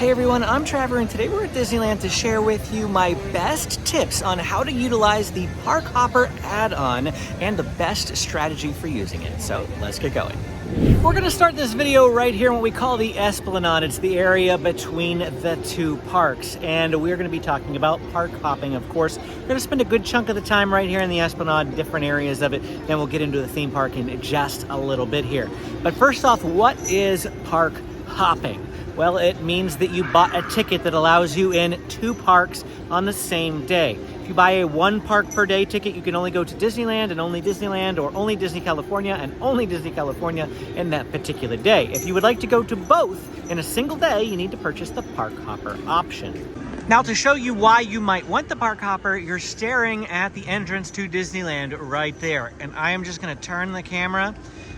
Hey everyone, I'm Trevor and today we're at Disneyland to share with you my best tips on how to utilize the Park Hopper add-on and the best strategy for using it. So let's get going. We're going to start this video right here in what we call the Esplanade. It's the area between the two parks, and we're going to be talking about park hopping, of course. We're going to spend a good chunk of the time right here in the Esplanade, different areas of it, then we'll get into the theme park in just a little bit here. But first off, what is park hopping? Well, it means that you bought a ticket that allows you in two parks on the same day. If you buy a one park per day ticket, you can only go to Disneyland and only Disneyland, or only Disney California and only Disney California in that particular day. If you would like to go to both in a single day, you need to purchase the Park Hopper option. Now, to show you why you might want the Park Hopper, you're staring at the entrance to Disneyland right there. And I am just gonna turn the camera.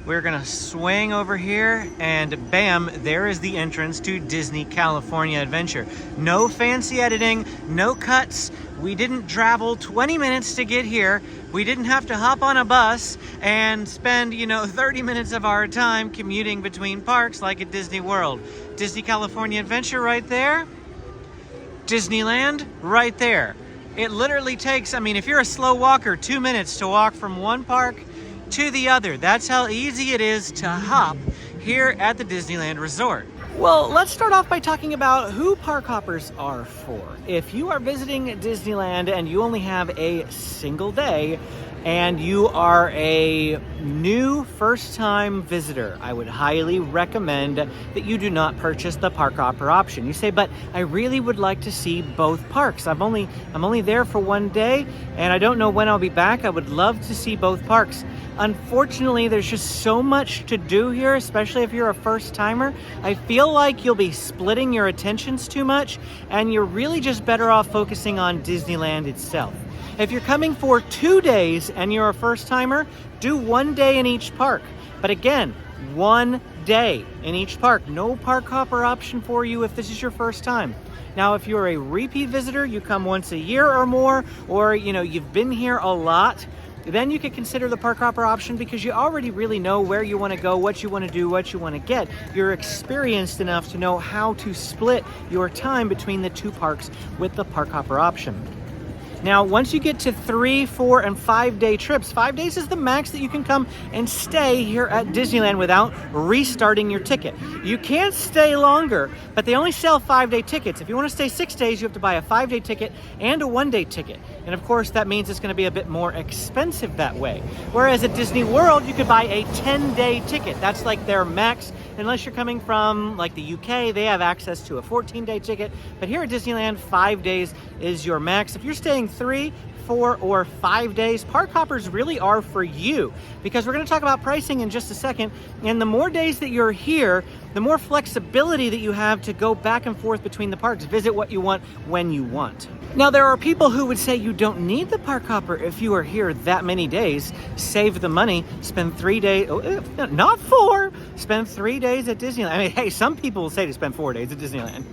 We're gonna swing over here and bam, there is the entrance to Disney California Adventure. No fancy editing, no cuts. We didn't travel 20 minutes to get here. We didn't have to hop on a bus and spend, 30 minutes of our time commuting between parks like at Disney World. Disney California Adventure right there. Disneyland right there. It literally takes, if you're a slow walker, 2 minutes to walk from one park to the other. That's how easy it is to hop here at the Disneyland Resort. Well, let's start off by talking about who park hoppers are for. If you are visiting Disneyland and you only have a single day and you are a new first-time visitor, I would highly recommend that you do not purchase the Park Hopper option. You say, but I really would like to see both parks. I'm only there for one day and I don't know when I'll be back. I would love to see both parks. Unfortunately, there's just so much to do here, especially if you're a first-timer. I feel like you'll be splitting your attentions too much, and you're really just better off focusing on Disneyland itself. If you're coming for 2 days and you're a first-timer, do 1 day in each park. But again, 1 day in each park. No Park Hopper option for you if this is your first time. Now, if you're a repeat visitor, you come once a year or more, or you've been here a lot, then you could consider the Park Hopper option because you already really know where you want to go, what you want to do, what you want to get. You're experienced enough to know how to split your time between the two parks with the Park Hopper option. Now, once you get to 3, 4, and 5 day trips, 5 days is the max that you can come and stay here at Disneyland without restarting your ticket. You can't stay longer, but they only sell 5-day tickets. If you want to stay 6 days, you have to buy a 5-day ticket and a 1-day ticket. And of course, that means it's going to be a bit more expensive that way. Whereas at Disney World, you could buy a 10-day ticket. That's like their max. Unless you're coming from like the UK, they have access to a 14-day ticket. But here at Disneyland, 5 days is your max. If you're staying 3, 4, or 5 days, Park Hoppers really are for you, because we're going to talk about pricing in just a second. And the more days that you're here, the more flexibility that you have to go back and forth between the parks, visit what you want when you want. Now, there are people who would say you don't need the Park Hopper if you are here that many days. Save the money, spend 3 days, not 4, spend 3 days at Disneyland. Hey, some people will say to spend 4 days at Disneyland.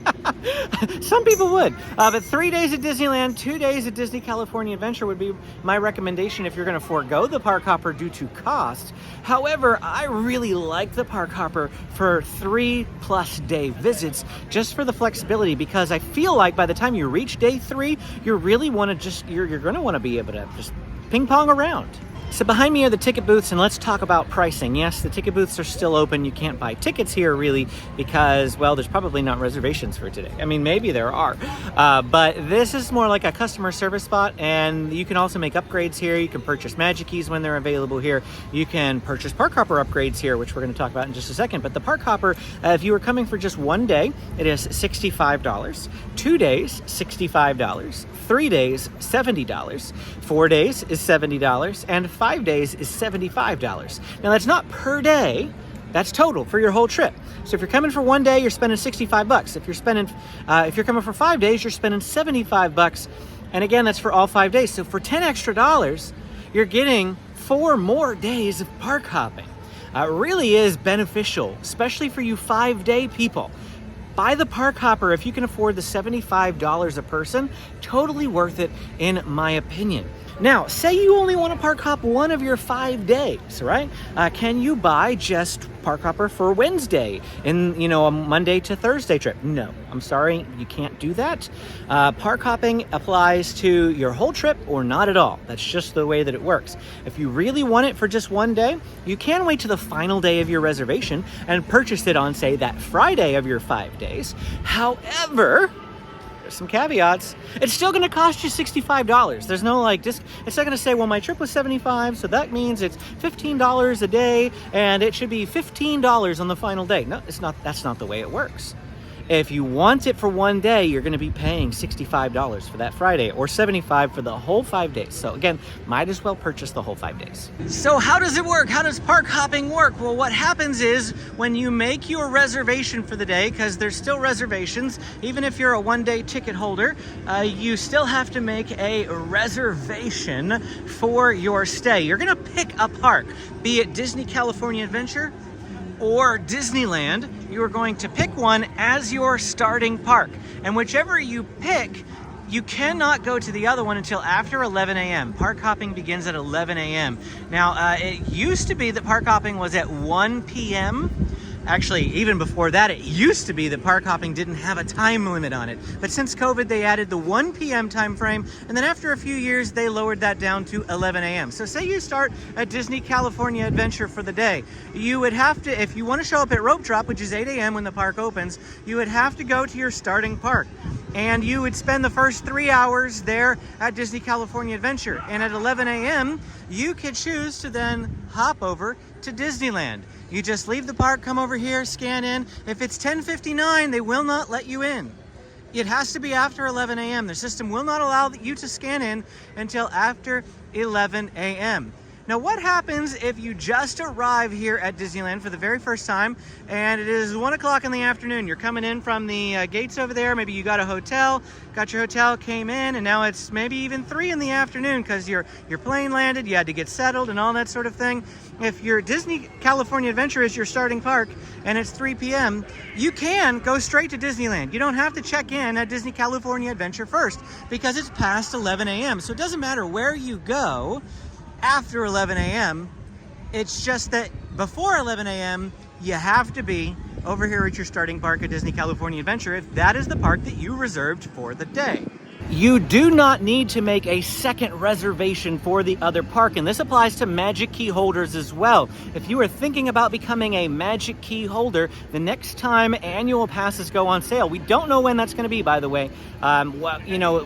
Some people would, but 3 days at Disneyland, 2 days at Disney California Adventure would be my recommendation if you're going to forego the Park Hopper due to cost. However, I really like the Park Hopper for 3+ day visits, just for the flexibility, because I feel like by the time you reach day 3, you're going to want to be able to just ping pong around. So behind me are the ticket booths, and let's talk about pricing. Yes, the ticket booths are still open. You can't buy tickets here really because, well, there's probably not reservations for today. Maybe there are, but this is more like a customer service spot, and you can also make upgrades here. You can purchase Magic Keys when they're available here. You can purchase Park Hopper upgrades here, which we're going to talk about in just a second. But the Park Hopper, if you were coming for just 1 day, it is $65. 2 days, $65. 3 days, $70. 4 days is $70, and 5 days is $75. Now, that's not per day. That's total for your whole trip. So if you're coming for 1 day, you're spending $65. If you're coming for 5 days, you're spending $75. And again, that's for all 5 days. So for $10 extra, you're getting 4 more days of park hopping. It really is beneficial, especially for you 5-day people. Buy the Park Hopper if you can afford the $75 a person. Totally worth it, in my opinion. Now, say you only want to park hop one of your 5 days, right? Can you buy just Park Hopper for Wednesday in, a Monday to Thursday trip? No, I'm sorry, you can't do that. Park hopping applies to your whole trip or not at all. That's just the way that it works. If you really want it for just one day, you can wait to the final day of your reservation and purchase it on, say, that Friday of your 5 days. However, there's some caveats. It's still going to cost you $65. There's no it's not going to say, well, my trip was $75, so that means it's $15 a day, and it should be $15 on the final day. No, it's not. That's not the way it works. If you want it for one day, you're going to be paying $65 for that Friday, or $75 for the whole 5 days. So again, might as well purchase the whole 5 days. So how does it work? How does park hopping work? Well, what happens is when you make your reservation for the day, because there's still reservations, even if you're a one-day ticket holder, you still have to make a reservation for your stay. You're going to pick a park, be it Disney California Adventure or Disneyland. You are going to pick one as your starting park. And whichever you pick, you cannot go to the other one until after 11 a.m. Park hopping begins at 11 a.m. Now, it used to be that park hopping was at 1 p.m. Actually, even before that, it used to be that park hopping didn't have a time limit on it. But since COVID, they added the 1 p.m. time frame, and then after a few years, they lowered that down to 11 a.m. So say you start at Disney California Adventure for the day. You would have to, if you want to show up at Rope Drop, which is 8 a.m. when the park opens, you would have to go to your starting park. And you would spend the first 3 hours there at Disney California Adventure. And at 11 a.m., you could choose to then hop over to Disneyland. You just leave the park, come over here, scan in. If it's 10:59, they will not let you in. It has to be after 11 a.m. The system will not allow you to scan in until after 11 a.m. Now, what happens if you just arrive here at Disneyland for the very first time and it is 1 o'clock in the afternoon? You're coming in from the gates over there. Maybe you got a hotel, came in, and now it's maybe even 3 in the afternoon because your plane landed, you had to get settled and all that sort of thing. If your Disney California Adventure is your starting park and it's 3 p.m., you can go straight to Disneyland. You don't have to check in at Disney California Adventure first because it's past 11 a.m. So it doesn't matter where you go after 11 a.m. It's just that before 11 a.m., you have to be over here at your starting park at Disney California Adventure if that is the park that you reserved for the day. You do not need to make a second reservation for the other park, and this applies to Magic Key holders as well. If you are thinking about becoming a Magic Key holder, the next time annual passes go on sale, we don't know when that's going to be, by the way.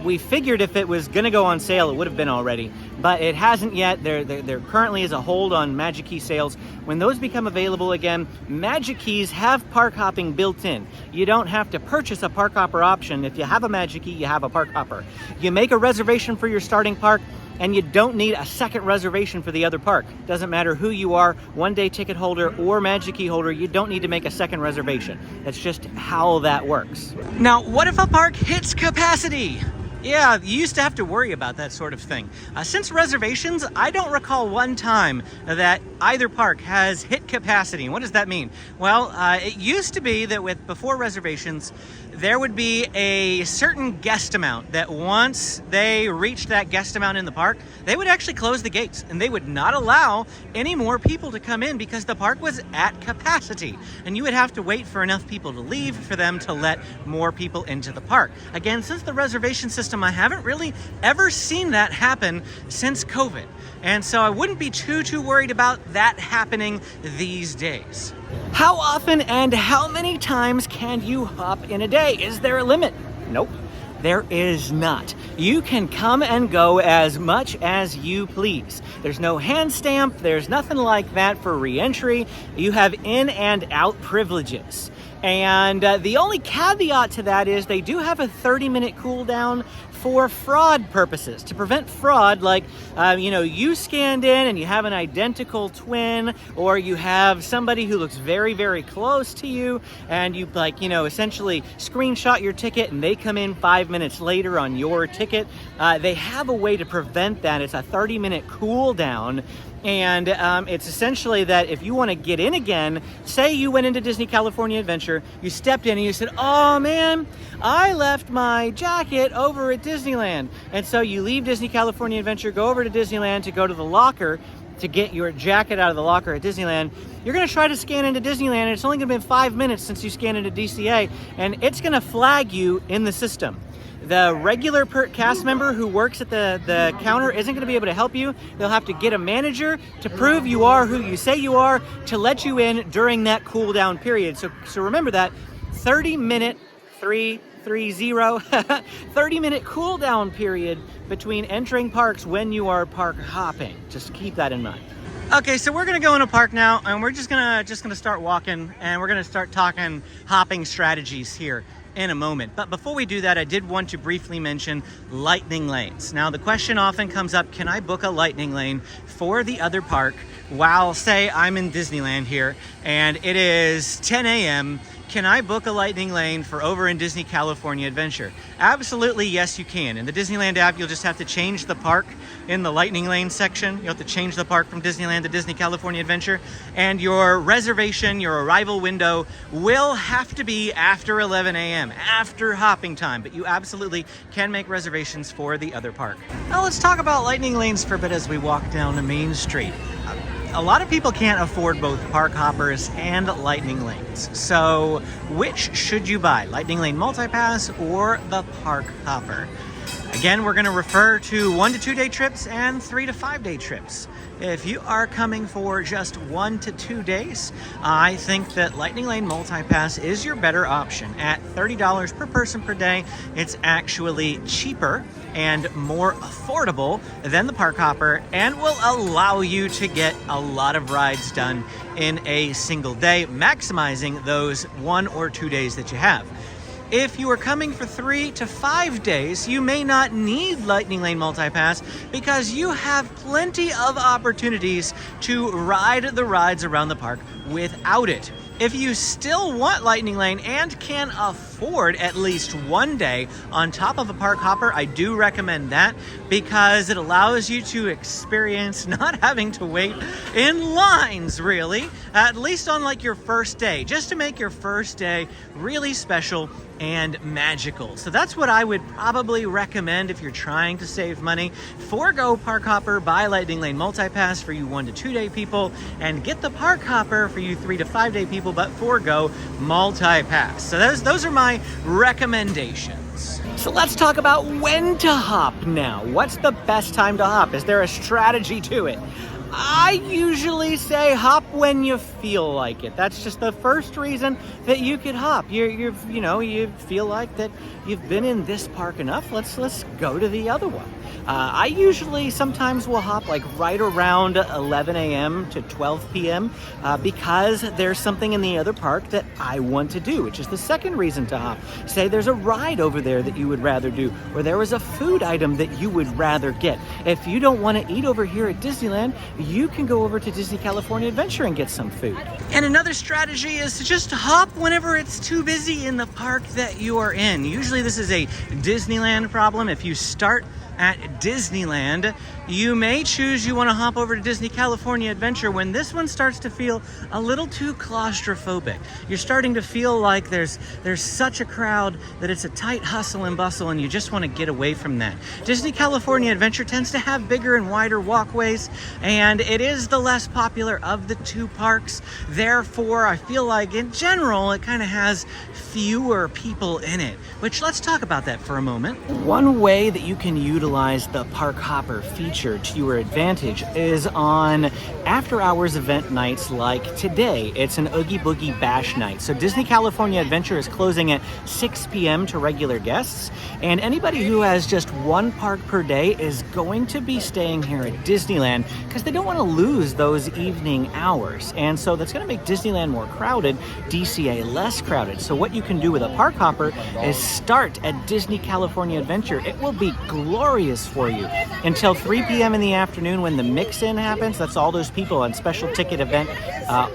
We figured if it was going to go on sale, it would have been already, but it hasn't yet. There currently is a hold on Magic Key sales. When those become available again, Magic Keys have park hopping built in. You don't have to purchase a park hopper option. If you have a Magic Key, you have a park hopper. You make a reservation for your starting park, and you don't need a second reservation for the other park. Doesn't matter who you are, one-day ticket holder or Magic Key holder, you don't need to make a second reservation. That's just how that works. Now, what if a park hits capacity? Yeah, you used to have to worry about that sort of thing. Since reservations, I don't recall one time that either park has hit capacity. What does that mean? Well, it used to be that before reservations, there would be a certain guest amount that once they reached that guest amount in the park, they would actually close the gates and they would not allow any more people to come in because the park was at capacity. And you would have to wait for enough people to leave for them to let more people into the park. Again, since the reservation system, I haven't really ever seen that happen since COVID. And so I wouldn't be too worried about that happening these days. How often and how many times can you hop in a day? Is there a limit? Nope. There is not. You can come and go as much as you please. There's no hand stamp. There's nothing like that for re-entry. You have in and out privileges. And the only caveat to that is they do have a 30-minute cooldown for fraud purposes, to prevent fraud, like, you scanned in and you have an identical twin, or you have somebody who looks very, very close to you, and you, essentially screenshot your ticket and they come in 5 minutes later on your ticket. They have a way to prevent that. It's a 30-minute cooldown. And it's essentially that if you want to get in again, say you went into Disney California Adventure, you stepped in and you said, oh man, I left my jacket over at Disneyland. And so you leave Disney California Adventure, go over to Disneyland to go to the locker, to get your jacket out of the locker at Disneyland, you're gonna try to scan into Disneyland, and it's only gonna be 5 minutes since you scanned into DCA, and it's gonna flag you in the system. The regular cast member who works at the counter isn't gonna be able to help you. They'll have to get a manager to prove you are who you say you are to let you in during that cool down period. So remember that 30-minute 30-minute cool down period between entering parks when you are park hopping. Just keep that in mind. Okay, so we're gonna go in a park now, and we're just gonna start walking, and we're gonna start talking hopping strategies here in a moment. But before we do that, I did want to briefly mention lightning lanes. Now, the question often comes up, can I book a lightning lane for the other park while, say, I'm in Disneyland here, and it is 10 a.m., can I book a lightning lane for over in Disney California Adventure? Absolutely, yes, you can. In the Disneyland app, you'll just have to change the park in the lightning lane section. You'll have to change the park from Disneyland to Disney California Adventure, and your reservation, your arrival window will have to be after 11 a.m., after hopping time, but you absolutely can make reservations for the other park. Now let's talk about lightning lanes for a bit as we walk down the Main Street. A lot of people can't afford both park hoppers and lightning lanes. So which should you buy? Lightning lane multi-pass or the park hopper? Again, we're going to refer to 1 to 2 day trips and 3 to 5 day trips. If you are coming for just 1 to 2 days, I think that Lightning Lane Multi-Pass is your better option. At $30 per person per day, it's actually cheaper and more affordable than the Park Hopper, and will allow you to get a lot of rides done in a single day, maximizing those 1 or 2 days that you have. If you are coming for 3 to 5 days, you may not need Lightning Lane Multi-Pass because you have plenty of opportunities to ride the rides around the park without it. If you still want Lightning Lane and can afford at least 1 day on top of a park hopper, I do recommend that because it allows you to experience not having to wait in lines, really, at least on like your first day, just to make your first day really special and magical. So that's what I would probably recommend if you're trying to save money. Forgo Park Hopper, buy Lightning Lane Multi-Pass for you 1 to 2 day people, and get the Park Hopper for you 3 to 5 day people, but forgo Multi-Pass. So those are my recommendations. So let's talk about when to hop now. What's the best time to hop? Is there a strategy to it? I usually say hop when you feel like it. That's just the first reason that you could hop. You feel like that you've been in this park enough. Let's go to the other one. I usually sometimes will hop like right around 11 a.m. to 12 p.m. Because there's something in the other park that I want to do, which is the second reason to hop. Say there's a ride over there that you would rather do, or there was a food item that you would rather get. If you don't want to eat over here at Disneyland, you can go over to Disney California Adventure and get some food. And another strategy is to just hop whenever it's too busy in the park that you are in. Usually this is a Disneyland problem. If you start at Disneyland, you may choose you want to hop over to Disney California Adventure when this one starts to feel a little too claustrophobic. You're starting to feel like there's such a crowd that it's a tight hustle and bustle, and you just want to get away from that. Disney California Adventure tends to have bigger and wider walkways, and it is the less popular of the two parks. Therefore, I feel like in general it kind of has fewer people in it, which let's talk about that for a moment. One way that you can utilize the Park Hopper feature to your advantage is on after hours event nights like today. It's an Oogie Boogie Bash night. So Disney California Adventure is closing at 6 p.m. to regular guests, and anybody who has just one park per day is going to be staying here at Disneyland because they don't want to lose those evening hours. And so that's going to make Disneyland more crowded, DCA less crowded. So what you can do with a Park Hopper is start at Disney California Adventure. It will be glorious for you until 3 p.m. in the afternoon when the mix-in happens. That's all those people on special ticket event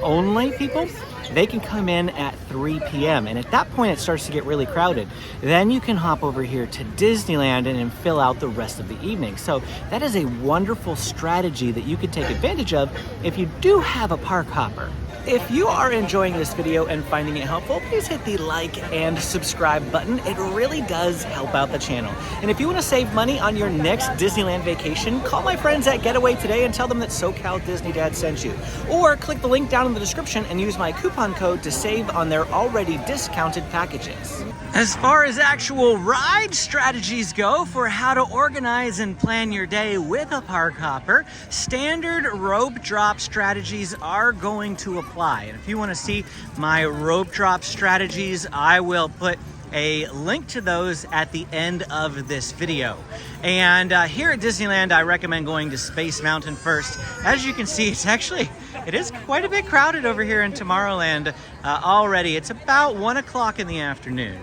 only people. They can come in at 3 p.m. and at that point it starts to get really crowded. Then you can hop over here to Disneyland and fill out the rest of the evening. So that is a wonderful strategy that you could take advantage of if you do have a Park Hopper. If you are enjoying this video and finding it helpful, please hit the like and subscribe button. It really does help out the channel. And if you want to save money on your next Disneyland vacation, call my friends at Getaway today and tell them that SoCal Disney Dad sent you. Or click the link down in the description and use my coupon code to save on their already discounted packages. As far as actual ride strategies go for how to organize and plan your day with a park hopper, standard rope drop strategies are going to apply. And if you want to see my rope drop strategies, I will put a link to those at the end of this video. And here at Disneyland, I recommend going to Space Mountain first. As you can see, it is quite a bit crowded over here in Tomorrowland already. It's about 1 o'clock in the afternoon.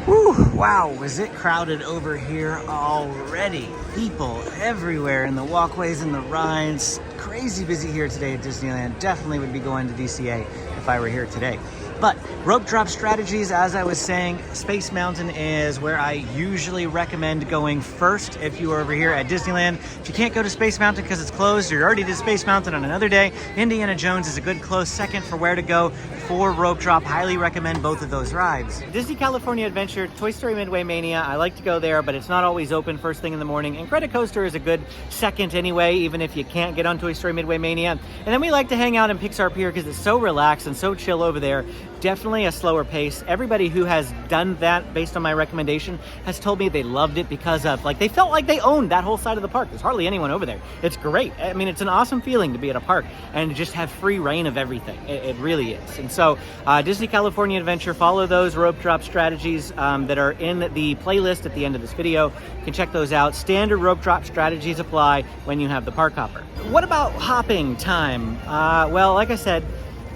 Whew, wow, is it crowded over here already? People everywhere in the walkways and the rides. Crazy busy here today at Disneyland. Definitely would be going to DCA if I were here today. But rope drop strategies, as I was saying, Space Mountain is where I usually recommend going first if you are over here at Disneyland. If you can't go to Space Mountain because it's closed, or you're already to Space Mountain on another day, Indiana Jones is a good close second for where to go for rope drop. Highly recommend both of those rides. Disney California Adventure, Toy Story Midway Mania, I like to go there, but it's not always open first thing in the morning. And Credit Coaster is a good second anyway, even if you can't get on Toy Story Midway Mania. And then we like to hang out in Pixar Pier because it's so relaxed and so chill over there. Definitely a slower pace. Everybody who has done that based on my recommendation has told me they loved it because of, they felt like they owned that whole side of the park. There's hardly anyone over there. It's great. I mean, it's an awesome feeling to be at a park and just have free reign of everything. It really is. And so Disney California Adventure, follow those rope drop strategies that are in the playlist at the end of this video. You can check those out. Standard rope drop strategies apply when you have the park hopper. What about hopping time? Well, like I said,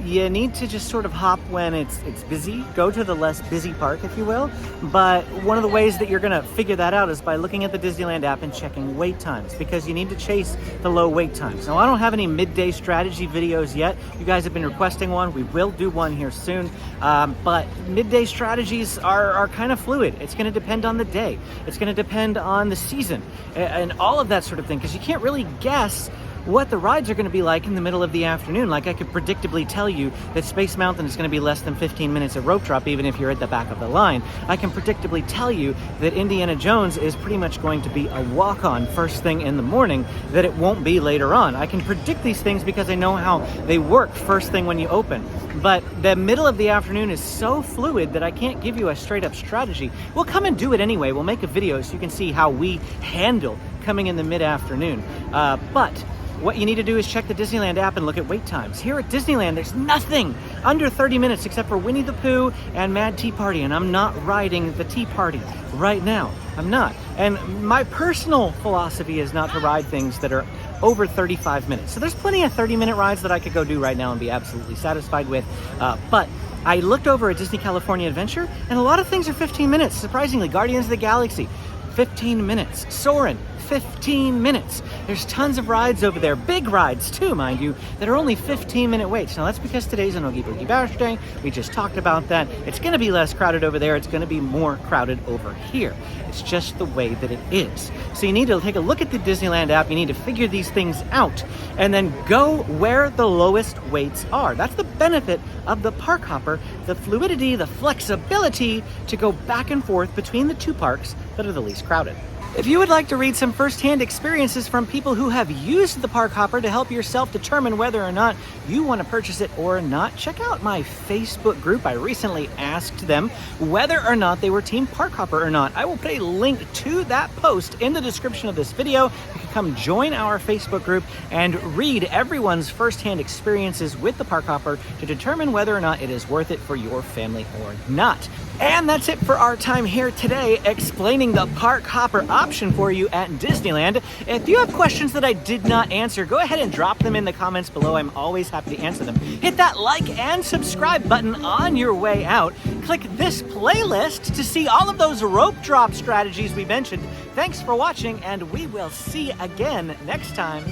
you need to just sort of hop when it's busy. Go to the less busy park, if you will. But one of the ways that you're going to figure that out is by looking at the Disneyland app and checking wait times, because you need to chase the low wait times. Now, I don't have any midday strategy videos yet. You guys have been requesting one. We will do one here soon. But midday strategies are kind of fluid. It's going to depend on the day. It's going to depend on the season and all of that sort of thing, because you can't really guess what the rides are going to be like in the middle of the afternoon. Like, I could predictably tell you that Space Mountain is going to be less than 15 minutes of rope drop, even if you're at the back of the line. I can predictably tell you that Indiana Jones is pretty much going to be a walk-on first thing in the morning, that it won't be later on. I can predict these things because I know how they work first thing when you open. But the middle of the afternoon is so fluid that I can't give you a straight-up strategy. We'll come and do it anyway. We'll make a video so you can see how we handle coming in the mid-afternoon. But what you need to do is check the Disneyland app and look at wait times. Here at Disneyland, there's nothing under 30 minutes except for Winnie the Pooh and Mad Tea Party, and I'm not riding the Tea Party right now. I'm not. And my personal philosophy is not to ride things that are over 35 minutes. So there's plenty of 30-minute rides that I could go do right now and be absolutely satisfied with. But I looked over at Disney California Adventure, and a lot of things are 15 minutes. Surprisingly, Guardians of the Galaxy, 15 minutes. Soarin', 15 minutes. There's tons of rides over there, big rides too, mind you, that are only 15-minute waits. Now, that's because today's an Oogie Boogie Bash Day. We just talked about that. It's going to be less crowded over there. It's going to be more crowded over here. It's just the way that it is. So you need to take a look at the Disneyland app. You need to figure these things out and then go where the lowest waits are. That's the benefit of the park hopper, the fluidity, the flexibility to go back and forth between the two parks that are the least crowded. If you would like to read some first-hand experiences from people who have used the park hopper to help yourself determine whether or not you want to purchase it or not, check out my Facebook group. I recently asked them whether or not they were Team Park Hopper or not. I will put a link to that post in the description of this video. You can come join our Facebook group and read everyone's first-hand experiences with the park hopper to determine whether or not it is worth it for your family or not. And that's it for our time here today explaining the park hopper option for you at Disneyland. If you have questions that I did not answer, go ahead and drop them in the comments below. I'm always happy to answer them. Hit that like and subscribe button on your way out. Click this playlist to see all of those rope drop strategies we mentioned. Thanks for watching, and we will see you again next time.